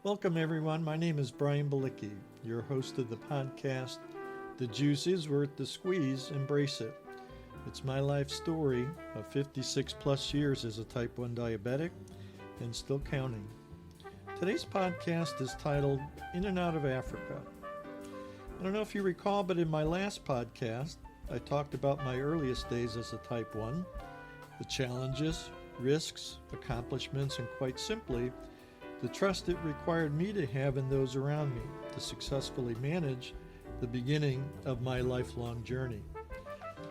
Welcome, everyone. My name is Brian Balicki, your host of the podcast, The Juice is Worth the Squeeze, Embrace It. It's my life story of 56 plus years as a type 1 diabetic and still counting. Today's podcast is titled In and Out of Africa. I don't know if you recall, but in my last podcast, I talked about my earliest days as a type 1, the challenges, risks, accomplishments, and quite simply, the trust it required me to have in those around me to successfully manage the beginning of my lifelong journey.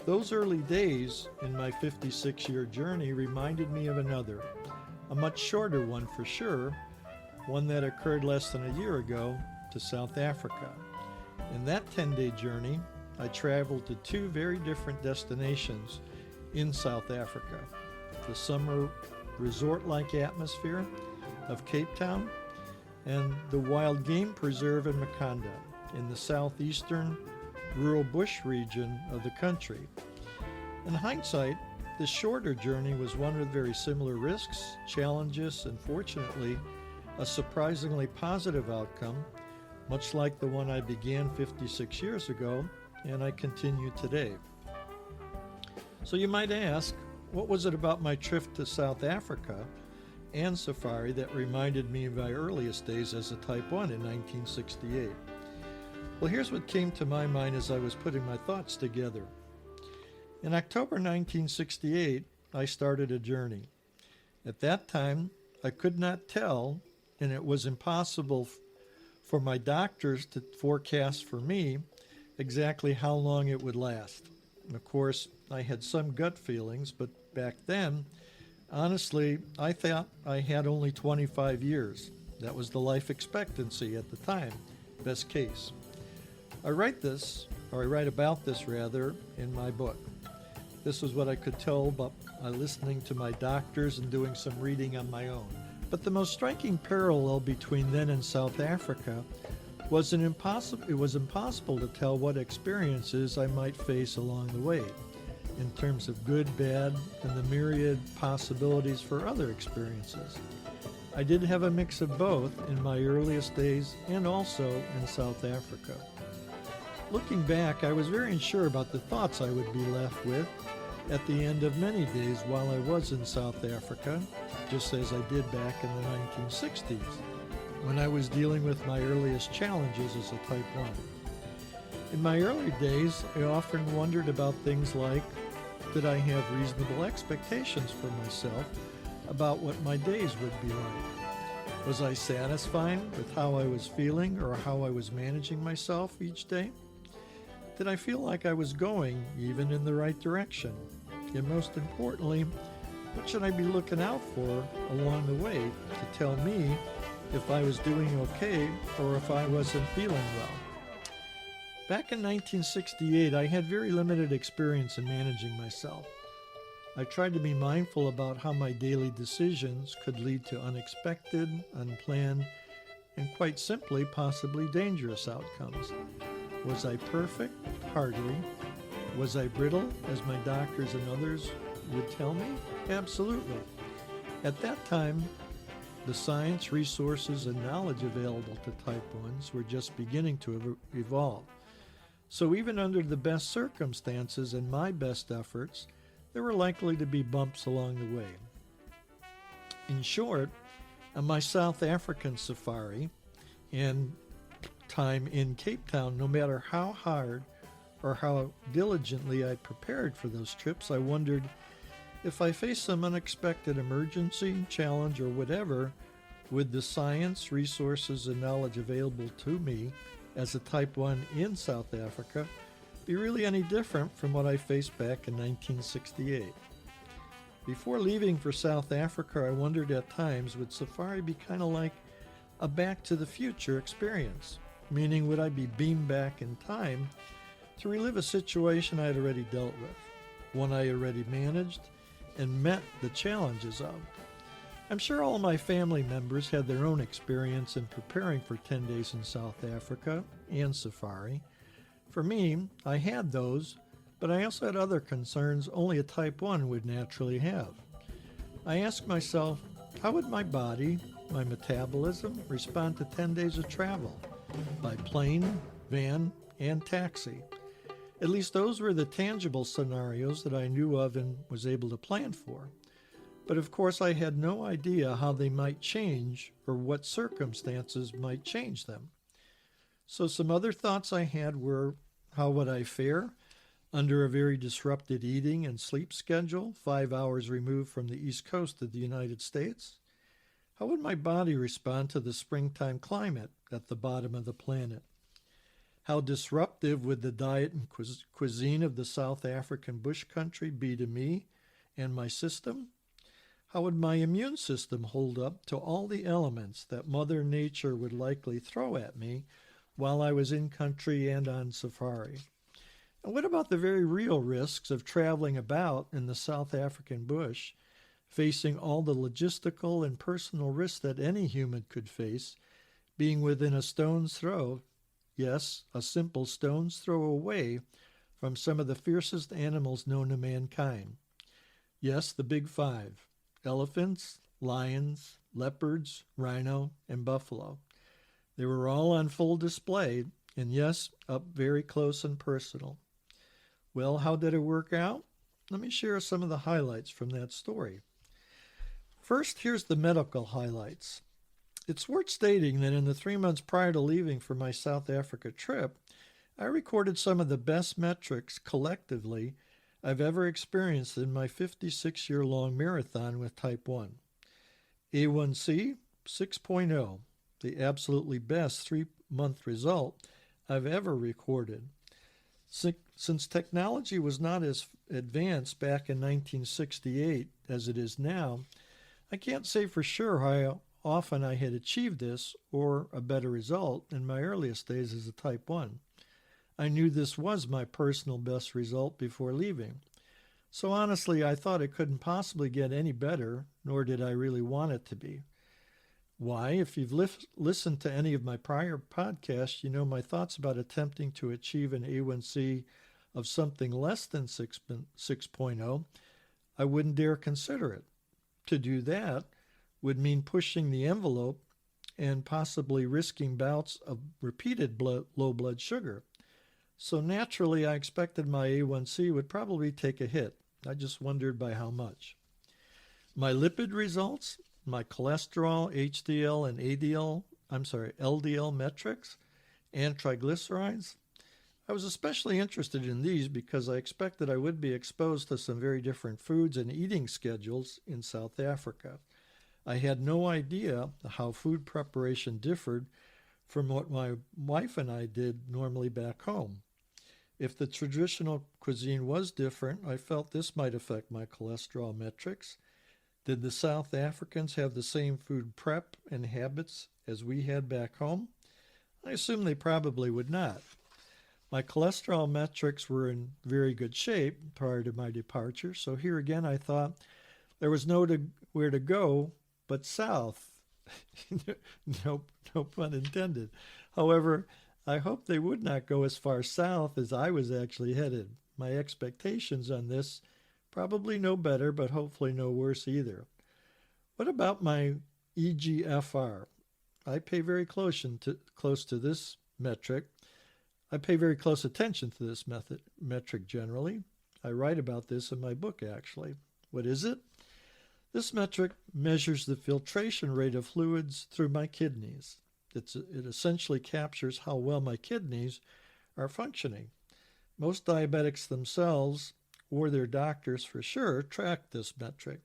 Those early days in my 56-year journey reminded me of another, a much shorter one for sure, one that occurred less than a year ago to South Africa. In that 10-day journey, I traveled to two very different destinations in South Africa. The summer resort-like atmosphere of Cape Town and the wild game preserve in Makhanda in the southeastern rural bush region of the country. In hindsight, this shorter journey was one with very similar risks, challenges, and fortunately, a surprisingly positive outcome, much like the one I began 56 years ago and I continue today. So you might ask, what was it about my trip to South Africa and safari that reminded me of my earliest days as a type 1 in 1968? Well, here's what came to my mind as I was putting my thoughts together. In October 1968, I started a journey. At that time, I could not tell, and it was impossible for my doctors to forecast for me exactly how long it would last. And of course, I had some gut feelings, but back then, honestly, I thought I had only 25 years. That was the life expectancy at the time, best case. I write about this in my book. This was what I could tell by listening to my doctors and doing some reading on my own. But the most striking parallel between then and South Africa was it was impossible to tell what experiences I might face along the way, in terms of good, bad, and the myriad possibilities for other experiences. I did have a mix of both in my earliest days and also in South Africa. Looking back, I was very unsure about the thoughts I would be left with at the end of many days while I was in South Africa, just as I did back in the 1960s, when I was dealing with my earliest challenges as a type 1. In my early days, I often wondered about things like, did I have reasonable expectations for myself about what my days would be like? Was I satisfied with how I was feeling or how I was managing myself each day? Did I feel like I was going even in the right direction? And most importantly, what should I be looking out for along the way to tell me if I was doing okay or if I wasn't feeling well? Back in 1968, I had very limited experience in managing myself. I tried to be mindful about how my daily decisions could lead to unexpected, unplanned, and quite simply, possibly dangerous outcomes. Was I perfect? Hardly. Was I brittle, as my doctors and others would tell me? Absolutely. At that time, the science, resources, and knowledge available to type 1s were just beginning to evolve. So even under the best circumstances and my best efforts, there were likely to be bumps along the way. In short, on my South African safari and time in Cape Town, no matter how hard or how diligently I prepared for those trips, I wondered if I faced some unexpected emergency, challenge, or whatever, would the science, resources, and knowledge available to me as a type 1 in South Africa be really any different from what I faced back in 1968? Before leaving for South Africa, I wondered at times, would safari be kind of like a back to the future experience? Meaning, would I be beamed back in time to relive a situation I had already dealt with, one I already managed and met the challenges of? I'm sure all of my family members had their own experience in preparing for 10 days in South Africa and safari. For me, I had those, but I also had other concerns only a type 1 would naturally have. I asked myself, how would my body, my metabolism, respond to 10 days of travel by plane, van, and taxi? At least those were the tangible scenarios that I knew of and was able to plan for. But of course, I had no idea how they might change or what circumstances might change them. So some other thoughts I had were, how would I fare under a very disrupted eating and sleep schedule, 5 hours removed from the East Coast of the United States? How would my body respond to the springtime climate at the bottom of the planet? How disruptive would the diet and cuisine of the South African bush country be to me and my system? How would my immune system hold up to all the elements that Mother Nature would likely throw at me while I was in country and on safari? And what about the very real risks of traveling about in the South African bush, facing all the logistical and personal risks that any human could face, being within a stone's throw, yes, a simple stone's throw away from some of the fiercest animals known to mankind? Yes, the big five: elephants, lions, leopards, rhino, and buffalo. They were all on full display, and yes, up very close and personal. Well, how did it work out? Let me share some of the highlights from that story. First, here's the medical highlights. It's worth stating that in the 3 months prior to leaving for my South Africa trip, I recorded some of the best metrics collectively I've ever experienced in my 56-year-long marathon with type 1. A1C, 6.0, the absolutely best 3-month result I've ever recorded. Since technology was not as advanced back in 1968 as it is now, I can't say for sure how often I had achieved this or a better result in my earliest days as a type 1. I knew this was my personal best result before leaving. So honestly, I thought it couldn't possibly get any better, nor did I really want it to be. Why? If you've listened to any of my prior podcasts, you know my thoughts about attempting to achieve an A1C of something less than 6.0. I wouldn't dare consider it. To do that would mean pushing the envelope and possibly risking bouts of repeated low blood sugar. So naturally, I expected my A1C would probably take a hit. I just wondered by how much. My lipid results, my cholesterol, HDL, and LDL metrics, and triglycerides. I was especially interested in these because I expected I would be exposed to some very different foods and eating schedules in South Africa. I had no idea how food preparation differed from what my wife and I did normally back home. If the traditional cuisine was different, I felt this might affect my cholesterol metrics. Did the South Africans have the same food prep and habits as we had back home? I assume they probably would not. My cholesterol metrics were in very good shape prior to my departure, so here again I thought there was nowhere to go but south. No pun intended. However, I hoped they would not go as far south as I was actually headed. My expectations on this, probably no better, but hopefully no worse either. What about my EGFR? I pay very close to this metric. I pay very close attention to this metric generally. I write about this in my book, actually. What is it? This metric measures the filtration rate of fluids through my kidneys. It essentially captures how well my kidneys are functioning. Most diabetics themselves, or their doctors for sure, track this metric.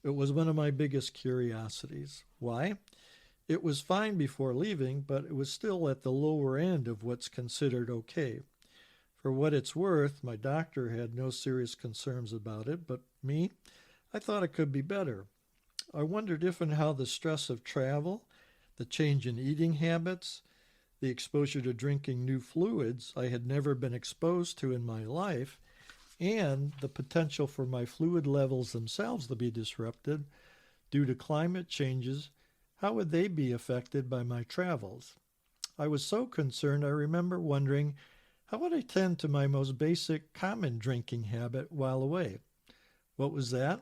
It was one of my biggest curiosities. Why? It was fine before leaving, but it was still at the lower end of what's considered okay. For what it's worth, my doctor had no serious concerns about it, but me, I thought it could be better. I wondered if and how the stress of travel, the change in eating habits, the exposure to drinking new fluids I had never been exposed to in my life, and the potential for my fluid levels themselves to be disrupted due to climate changes, how would they be affected by my travels? I was so concerned I remember wondering, how would I tend to my most basic common drinking habit while away? What was that?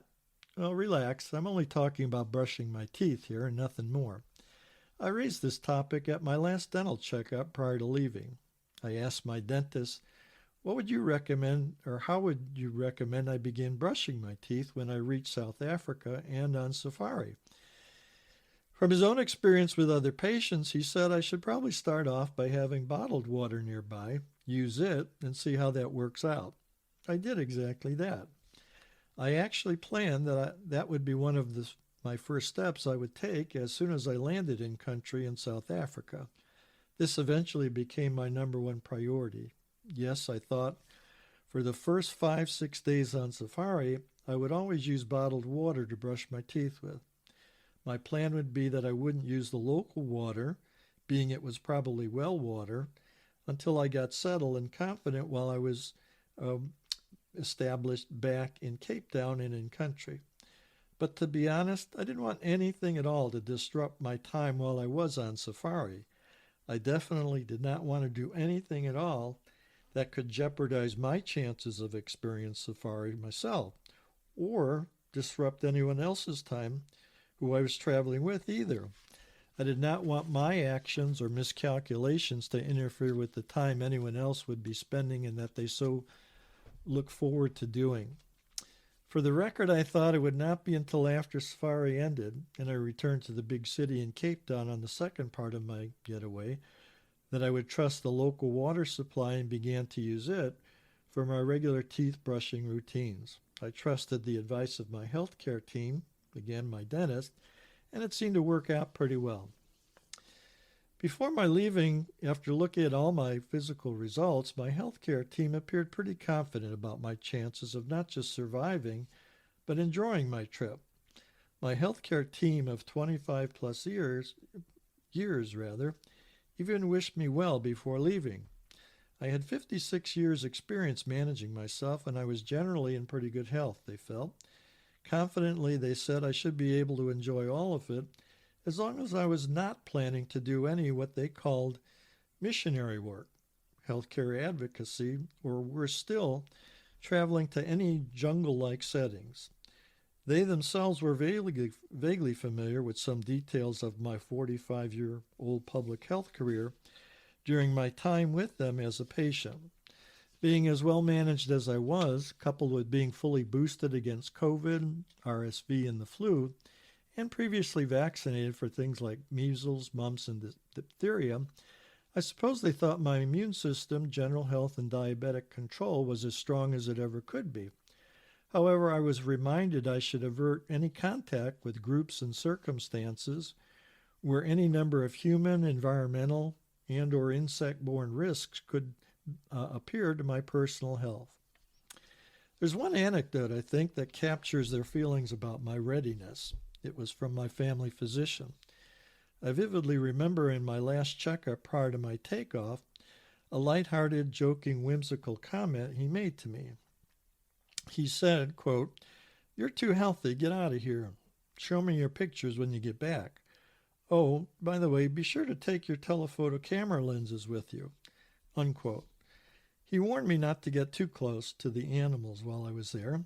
Well, relax. I'm only talking about brushing my teeth here and nothing more. I raised this topic at my last dental checkup prior to leaving. I asked my dentist, what would you recommend, or how would you recommend I begin brushing my teeth when I reach South Africa and on safari? From his own experience with other patients, he said I should probably start off by having bottled water nearby, use it, and see how that works out. I did exactly that. I actually planned that would be one of my first steps I would take as soon as I landed in country in South Africa. This eventually became my number one priority. Yes, I thought for the first 5, 6 days on safari, I would always use bottled water to brush my teeth with. My plan would be that I wouldn't use the local water, being it was probably well water, until I got settled and confident while I was um, established back in Cape Town and in country. But to be honest, I didn't want anything at all to disrupt my time while I was on safari. I definitely did not want to do anything at all that could jeopardize my chances of experiencing safari myself, or disrupt anyone else's time who I was traveling with either. I did not want my actions or miscalculations to interfere with the time anyone else would be spending and that they so look forward to doing. For the record, I thought it would not be until after safari ended and I returned to the big city in Cape Town on the second part of my getaway that I would trust the local water supply and began to use it for my regular teeth brushing routines. I trusted the advice of my healthcare team, again my dentist, and it seemed to work out pretty well. Before my leaving, after looking at all my physical results, my healthcare team appeared pretty confident about my chances of not just surviving, but enjoying my trip. My healthcare team of 25 plus years rather, even wished me well before leaving. I had 56 years experience managing myself and I was generally in pretty good health, they felt. Confidently, they said I should be able to enjoy all of it as long as I was not planning to do any what they called missionary work, healthcare advocacy, or worse still, traveling to any jungle-like settings. They themselves were vaguely familiar with some details of my 45-year-old public health career during my time with them as a patient. Being as well managed as I was, coupled with being fully boosted against COVID, RSV, and the flu, and previously vaccinated for things like measles, mumps, and diphtheria, I suppose they thought my immune system, general health, and diabetic control was as strong as it ever could be. However, I was reminded I should avert any contact with groups and circumstances where any number of human, environmental, and or insect-borne risks could appear to my personal health. There's one anecdote, I think, that captures their feelings about my readiness. It was from my family physician. I vividly remember in my last checkup prior to my takeoff, a lighthearted, joking, whimsical comment he made to me. He said, quote, "You're too healthy, get out of here. Show me your pictures when you get back. Oh, by the way, be sure to take your telephoto camera lenses with you," unquote. He warned me not to get too close to the animals while I was there.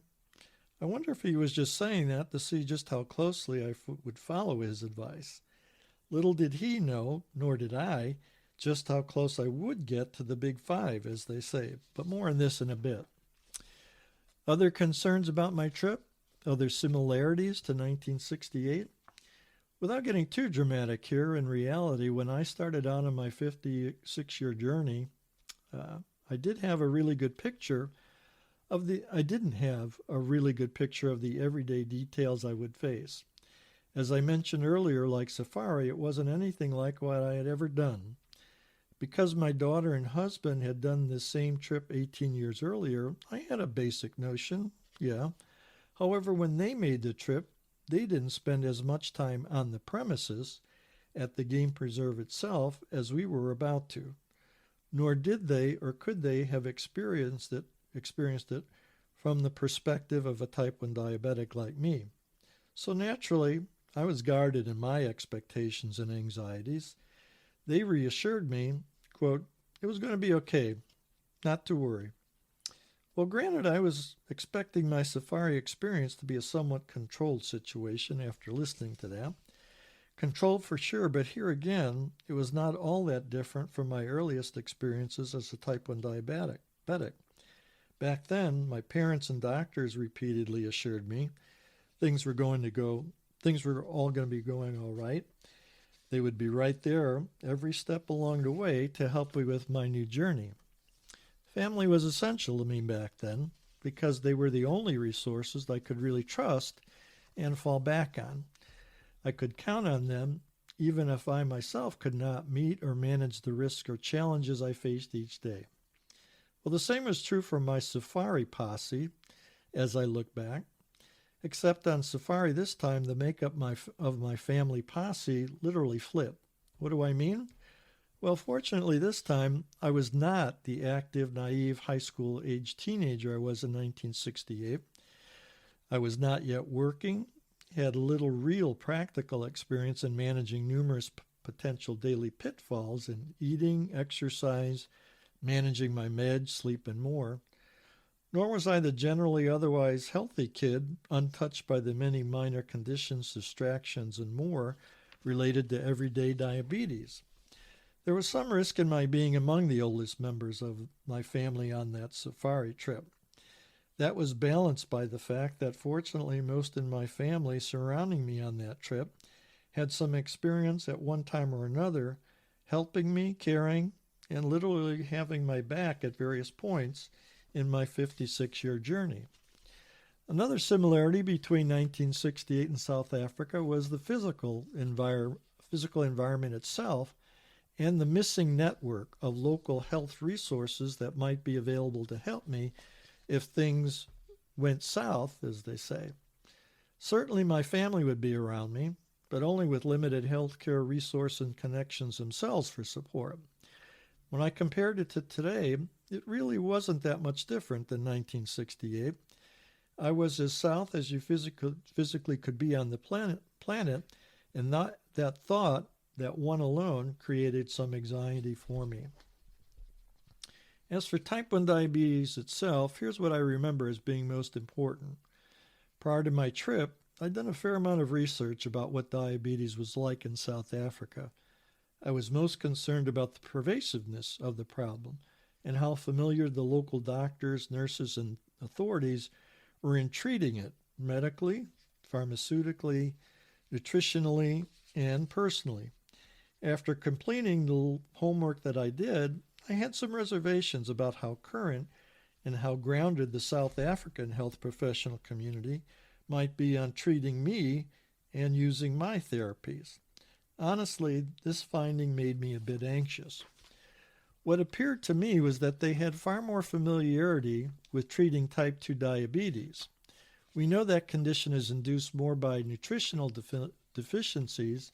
I wonder if he was just saying that to see just how closely I would follow his advice. Little did he know, nor did I, just how close I would get to the big five, as they say, but more on this in a bit. Other concerns about my trip? Other similarities to 1968? Without getting too dramatic here, in reality, when I started out on my 56-year journey, I didn't have a really good picture of the everyday details I would face. As I mentioned earlier, like safari, it wasn't anything like what I had ever done. Because my daughter and husband had done this same trip 18 years earlier, I had a basic notion, yeah. However, when they made the trip, they didn't spend as much time on the premises at the game preserve itself as we were about to. Nor did they or could they have experienced it from the perspective of a type 1 diabetic like me. So naturally, I was guarded in my expectations and anxieties. They reassured me, quote, it was going to be okay, not to worry. Well, granted, I was expecting my safari experience to be a somewhat controlled situation after listening to that. Controlled for sure, but here again, it was not all that different from my earliest experiences as a type 1 diabetic. Back then, my parents and doctors repeatedly assured me things were going to go, things were all going to be going all right. They would be right there every step along the way to help me with my new journey. Family was essential to me back then because they were the only resources I could really trust and fall back on. I could count on them even if I myself could not meet or manage the risks or challenges I faced each day. Well, the same is true for my safari posse as I look back, except on safari this time the makeup of my family posse literally flipped. What do I mean? Well, fortunately this time I was not the active, naive high school age teenager I was in 1968. I was not yet working, had little real practical experience in managing numerous potential daily pitfalls in eating, exercise, managing my meds, sleep, and more. Nor was I the generally otherwise healthy kid, untouched by the many minor conditions, distractions, and more related to everyday diabetes. There was some risk in my being among the oldest members of my family on that safari trip. That was balanced by the fact that fortunately most in my family surrounding me on that trip had some experience at one time or another, helping me, caring, and literally having my back at various points in my 56-year journey. Another similarity between 1968 and South Africa was the physical environment itself and the missing network of local health resources that might be available to help me if things went south, as they say. Certainly my family would be around me, but only with limited healthcare resource and connections themselves for support. When I compared it to today, it really wasn't that much different than 1968. I was as south as you physically could be on the planet, and that thought, that one alone, created some anxiety for me. As for type 1 diabetes itself, here's what I remember as being most important. Prior to my trip, I'd done a fair amount of research about what diabetes was like in South Africa. I was most concerned about the pervasiveness of the problem and how familiar the local doctors, nurses, and authorities were in treating it medically, pharmaceutically, nutritionally, and personally. After completing the homework that I did, I had some reservations about how current and how grounded the South African health professional community might be on treating me and using my therapies. Honestly, this finding made me a bit anxious. What appeared to me was that they had far more familiarity with treating type 2 diabetes. We know that condition is induced more by nutritional deficiencies,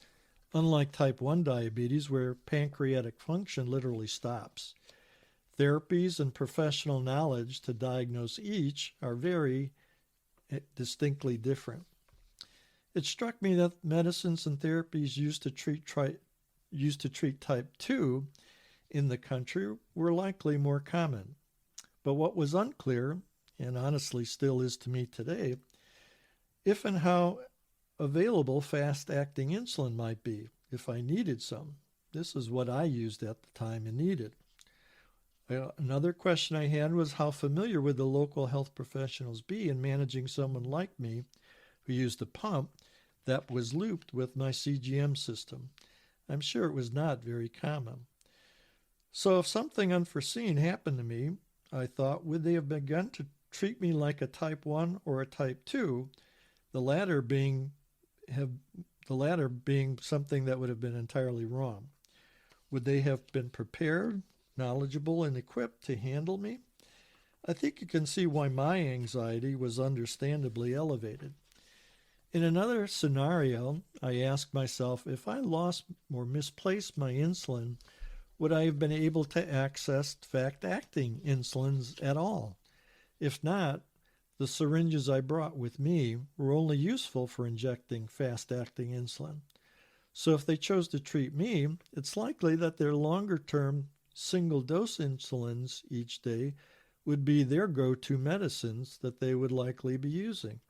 unlike type 1 diabetes where pancreatic function literally stops. Therapies and professional knowledge to diagnose each are very distinctly different. It struck me that medicines and therapies used to treat type 2 in the country were likely more common. But what was unclear, and honestly still is to me today, if and how available fast-acting insulin might be if I needed some. This is what I used at the time and needed. Another question I had was how familiar would the local health professionals be in managing someone like me who used a pump that was looped with my CGM system. I'm sure it was not very common. So if something unforeseen happened to me, I thought, would they have begun to treat me like a type 1 or a type 2, the latter being something that would have been entirely wrong? Would they have been prepared, knowledgeable, and equipped to handle me? I think you can see why my anxiety was understandably elevated. In another scenario, I asked myself, if I lost or misplaced my insulin, would I have been able to access fast-acting insulins at all? If not, the syringes I brought with me were only useful for injecting fast-acting insulin. So if they chose to treat me, it's likely that their longer-term single-dose insulins each day would be their go-to medicines that they would likely be using.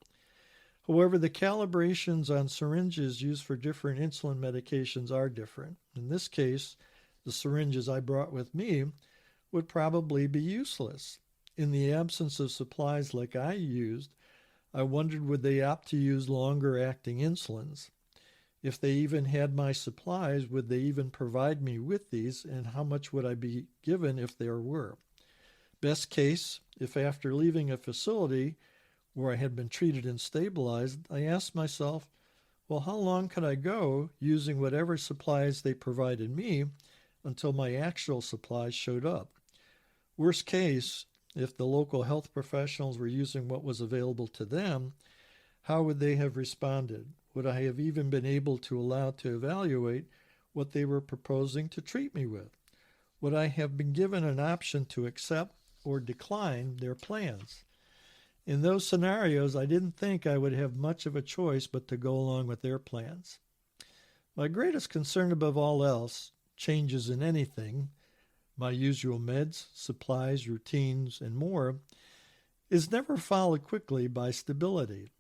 However, the calibrations on syringes used for different insulin medications are different. In this case, the syringes I brought with me would probably be useless. In the absence of supplies like I used, I wondered would they opt to use longer acting insulins? If they even had my supplies, would they even provide me with these, and how much would I be given if there were? Best case, if after leaving a facility where I had been treated and stabilized, I asked myself, well, how long could I go using whatever supplies they provided me until my actual supplies showed up? Worst case, if the local health professionals were using what was available to them, how would they have responded? Would I have even been able to allow to evaluate what they were proposing to treat me with? Would I have been given an option to accept or decline their plans? In those scenarios, I didn't think I would have much of a choice but to go along with their plans. My greatest concern above all else, changes in anything, my usual meds, supplies, routines, and more, is never followed quickly by stability.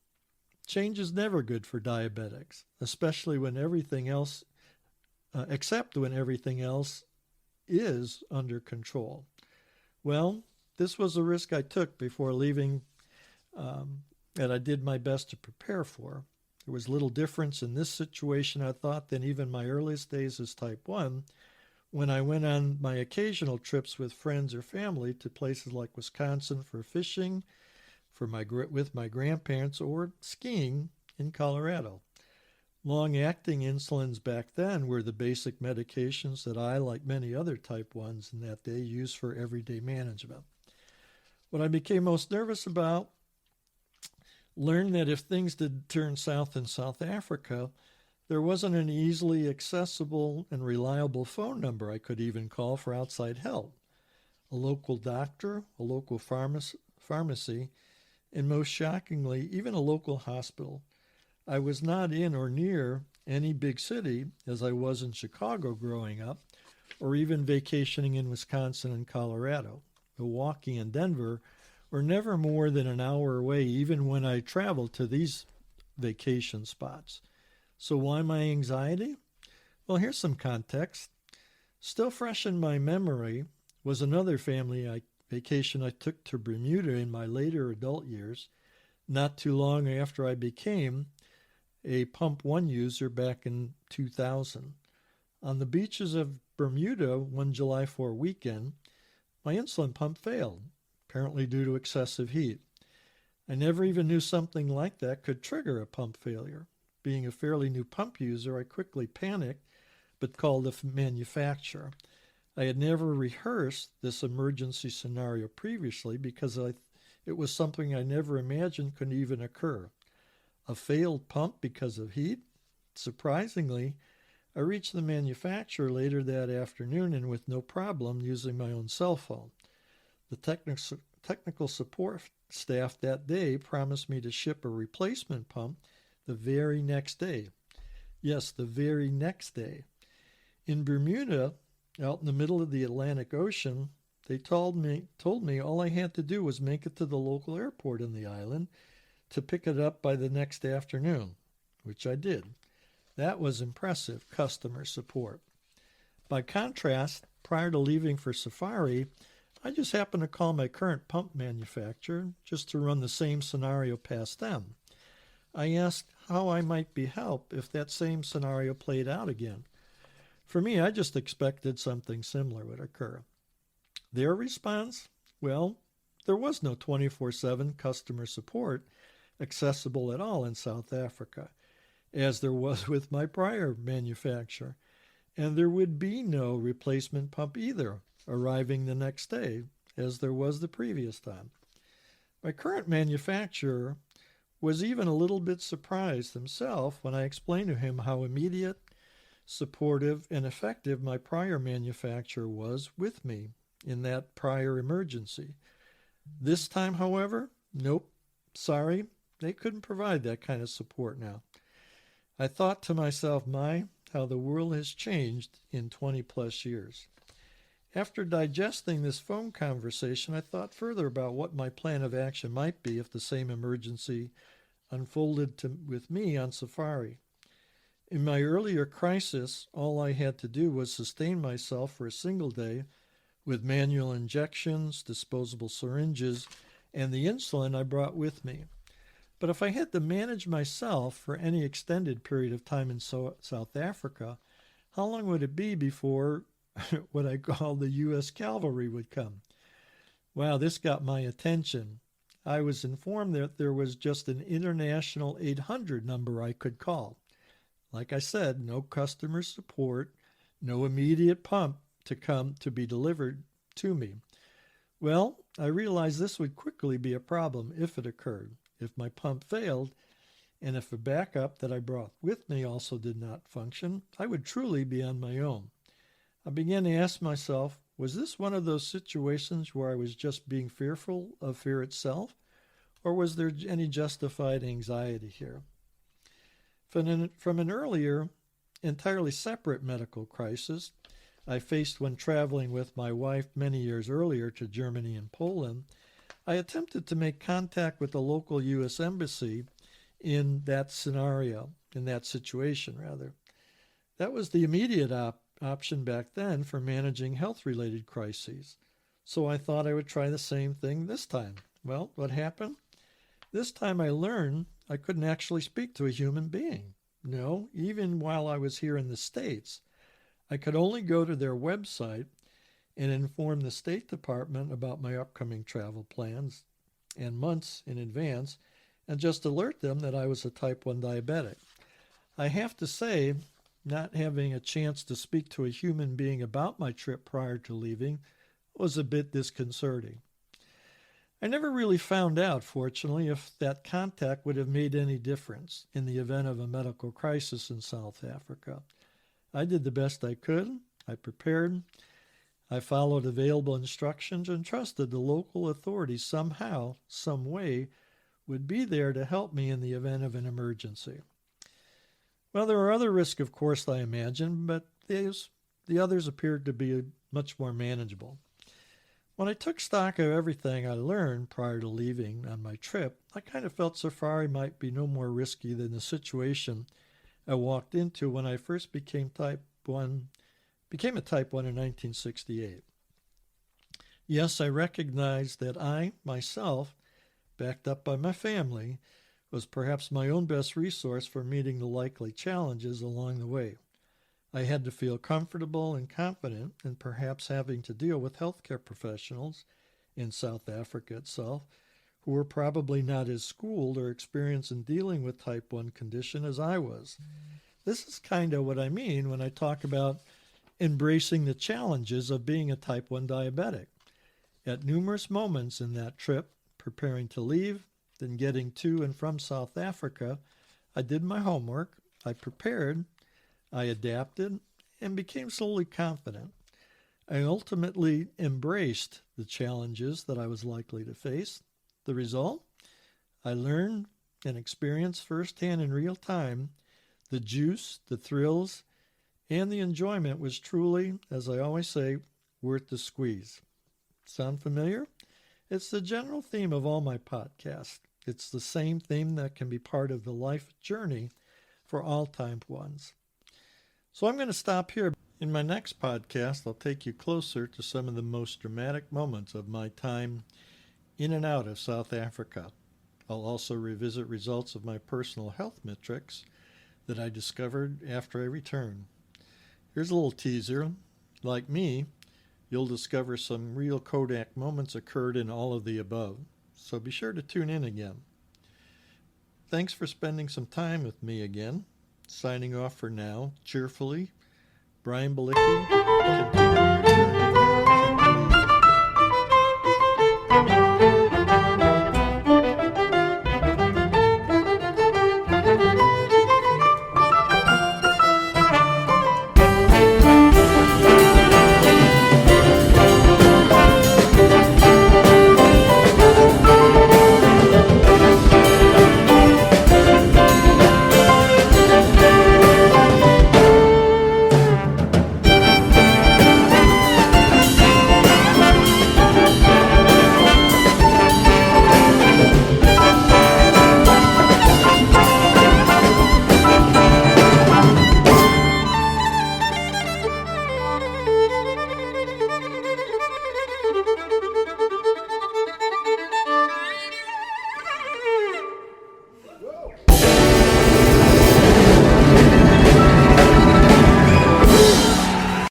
Change is never good for diabetics, especially when everything else, except when everything else is under control. Well, this was a risk I took before leaving, and I did my best to prepare for. There was little difference in this situation, I thought, than even my earliest days as type 1, when I went on my occasional trips with friends or family to places like Wisconsin for fishing, with my grandparents, or skiing in Colorado. Long-acting insulins back then were the basic medications that I, like many other type 1s, and that they use for everyday management. What I became most nervous about, learned that if things did turn south in South Africa, there wasn't an easily accessible and reliable phone number I could even call for outside help. A local doctor, a local pharmacy, and most shockingly, even a local hospital. I was not in or near any big city, as I was in Chicago growing up, or even vacationing in Wisconsin and Colorado. Milwaukee and Denver were never more than an hour away, even when I traveled to these vacation spots. So why my anxiety? Well, here's some context. Still fresh in my memory was another family vacation I took to Bermuda in my later adult years, not too long after I became a Pump 1 user back in 2000. On the beaches of Bermuda one July 4 weekend, my insulin pump failed, apparently due to excessive heat. I never even knew something like that could trigger a pump failure. Being a fairly new pump user, I quickly panicked, but called the manufacturer. I had never rehearsed this emergency scenario previously because it was something I never imagined could even occur. A failed pump because of heat? Surprisingly, I reached the manufacturer later that afternoon and with no problem using my own cell phone. The technical support staff that day promised me to ship a replacement pump the very next day. Yes, the very next day. In Bermuda, out in the middle of the Atlantic Ocean, they told me all I had to do was make it to the local airport in the island to pick it up by the next afternoon, which I did. That was impressive customer support. By contrast, prior to leaving for safari, I just happened to call my current pump manufacturer just to run the same scenario past them. I asked how I might be helped if that same scenario played out again. For me, I just expected something similar would occur. Their response? Well, there was no 24/7 customer support accessible at all in South Africa, as there was with my prior manufacturer, and there would be no replacement pump either, arriving the next day, as there was the previous time. My current manufacturer was even a little bit surprised himself when I explained to him how immediate, supportive, and effective my prior manufacturer was with me in that prior emergency. This time, however, nope, sorry, they couldn't provide that kind of support now. I thought to myself, how the world has changed in 20 plus years. After digesting this phone conversation, I thought further about what my plan of action might be if the same emergency unfolded with me on safari. In my earlier crisis, all I had to do was sustain myself for a single day with manual injections, disposable syringes, and the insulin I brought with me. But if I had to manage myself for any extended period of time in South Africa, how long would it be before what I call the U.S. cavalry would come? Wow, this got my attention. I was informed that there was just an international 800 number I could call. Like I said, no customer support, no immediate pump to come to be delivered to me. Well, I realized this would quickly be a problem if it occurred. If my pump failed, and if a backup that I brought with me also did not function, I would truly be on my own. I began to ask myself, was this one of those situations where I was just being fearful of fear itself, or was there any justified anxiety here? From an earlier, entirely separate medical crisis I faced when traveling with my wife many years earlier to Germany and Poland, I attempted to make contact with the local U.S. Embassy in that situation. That was the immediate option back then for managing health-related crises. So I thought I would try the same thing this time. Well, what happened? This time I learned I couldn't actually speak to a human being. No, even while I was here in the States, I could only go to their website and inform the State Department about my upcoming travel plans and months in advance, and just alert them that I was a type 1 diabetic. I have to say, not having a chance to speak to a human being about my trip prior to leaving was a bit disconcerting. I never really found out, fortunately, if that contact would have made any difference in the event of a medical crisis in South Africa. I did the best I could. I prepared. I followed available instructions and trusted the local authorities somehow, some way, would be there to help me in the event of an emergency. Well, there are other risks, of course, I imagine, but the others appeared to be much more manageable. When I took stock of everything I learned prior to leaving on my trip, I kind of felt safari might be no more risky than the situation I walked into when I first became a type 1 in 1968. Yes, I recognized that I, myself, backed up by my family, was perhaps my own best resource for meeting the likely challenges along the way. I had to feel comfortable and confident in perhaps having to deal with healthcare professionals in South Africa itself who were probably not as schooled or experienced in dealing with type 1 condition as I was. This is kind of what I mean when I talk about embracing the challenges of being a type 1 diabetic. At numerous moments in that trip, preparing to leave, then getting to and from South Africa, I did my homework, I prepared, I adapted, and became slowly confident. I ultimately embraced the challenges that I was likely to face. The result? I learned and experienced firsthand in real time the juice, the thrills, and the enjoyment was truly, as I always say, worth the squeeze. Sound familiar? It's the general theme of all my podcasts. It's the same theme that can be part of the life journey for all type 1s. So I'm going to stop here. In my next podcast, I'll take you closer to some of the most dramatic moments of my time in and out of South Africa. I'll also revisit results of my personal health metrics that I discovered after I returned. Here's a little teaser. Like me, you'll discover some real Kodak moments occurred in all of the above. So be sure to tune in again. Thanks for spending some time with me again. Signing off for now, cheerfully, Brian Balicki. Continue.